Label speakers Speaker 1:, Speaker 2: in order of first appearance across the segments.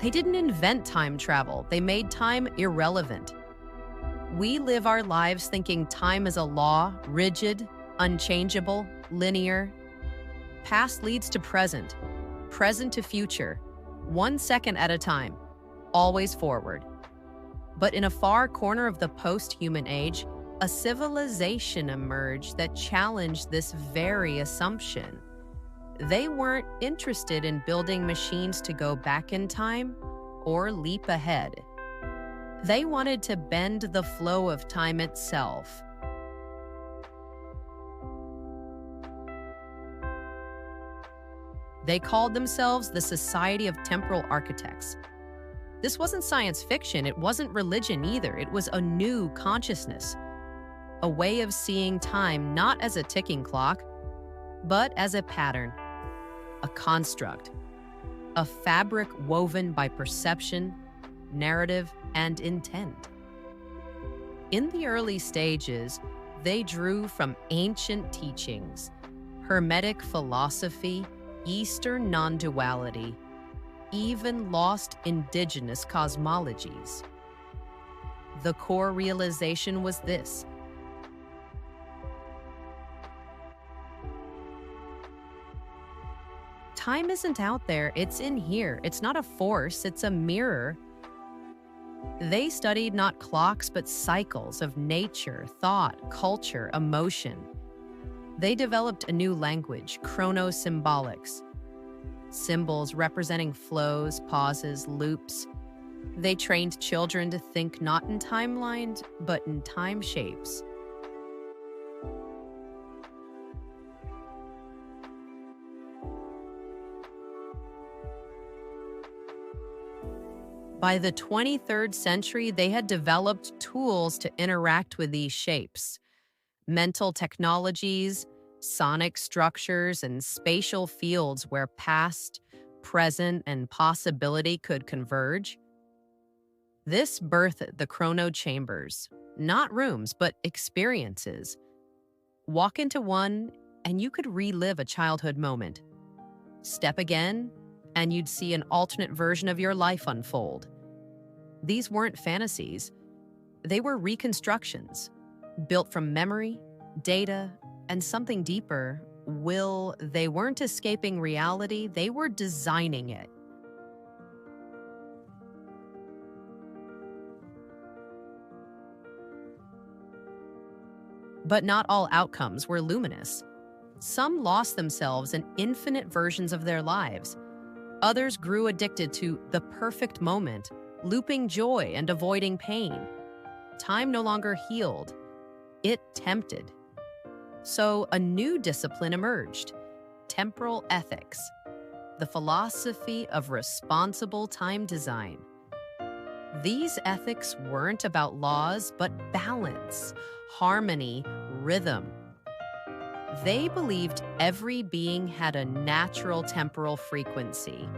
Speaker 1: They didn't invent time travel, they made time irrelevant. We live our lives thinking time is a law, rigid, unchangeable, linear. Past leads to present, present to future, 1 second at a time, always forward. But in a far corner of the post-human age, a civilization emerged that challenged this very assumption. They weren't interested in building machines to go back in time or leap ahead. They wanted to bend the flow of time itself. They called themselves the Society of Temporal Architects. This wasn't science fiction, it wasn't religion either, it was a new consciousness. A way of seeing time not as a ticking clock, but as a pattern, a construct, a fabric woven by perception, narrative, and intent. In the early stages, they drew from ancient teachings, Hermetic philosophy, Eastern non-duality, even lost indigenous cosmologies. The core realization was this: time isn't out there, it's in here. It's not a force, it's a mirror. They studied not clocks, but cycles of nature, thought, culture, emotion. They developed a new language, chrono-symbolics, symbols representing flows, pauses, loops. They trained children to think not in timelines, but in time shapes. By the 23rd century, they had developed tools to interact with these shapes. Mental technologies, sonic structures, and spatial fields where past, present, and possibility could converge. This birthed the chrono chambers, not rooms, but experiences. Walk into one, and you could relive a childhood moment. Step again, and you'd see an alternate version of your life unfold. These weren't fantasies. They were reconstructions, built from memory, data, and something deeper, will. They weren't escaping reality, they were designing it. But not all outcomes were luminous. Some lost themselves in infinite versions of their lives. Others grew addicted to the perfect moment, looping joy and avoiding pain. Time no longer healed, it tempted. So a new discipline emerged, temporal ethics, the philosophy of responsible time design. These ethics weren't about laws, but balance, harmony, rhythm. They believed every being had a natural temporal frequency,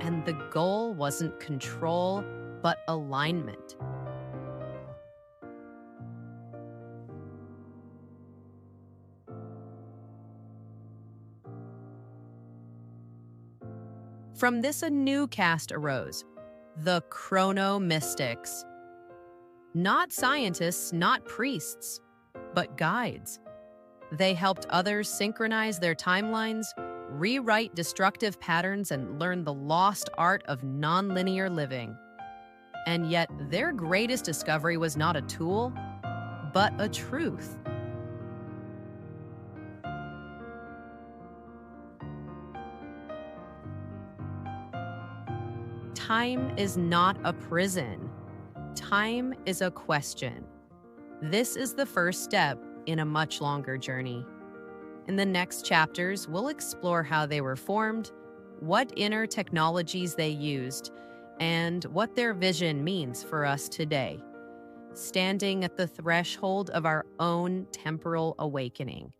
Speaker 1: and the goal wasn't control, but alignment. From this, a new caste arose, the chrono-mystics. Not scientists, not priests, but guides. They helped others synchronize their timelines, rewrite destructive patterns, and learn the lost art of nonlinear living. And yet, their greatest discovery was not a tool, but a truth. Time is not a prison. Time is a question. This is the first step in a much longer journey. In the next chapters, we'll explore how they were formed, what inner technologies they used, and what their vision means for us today, standing at the threshold of our own temporal awakening.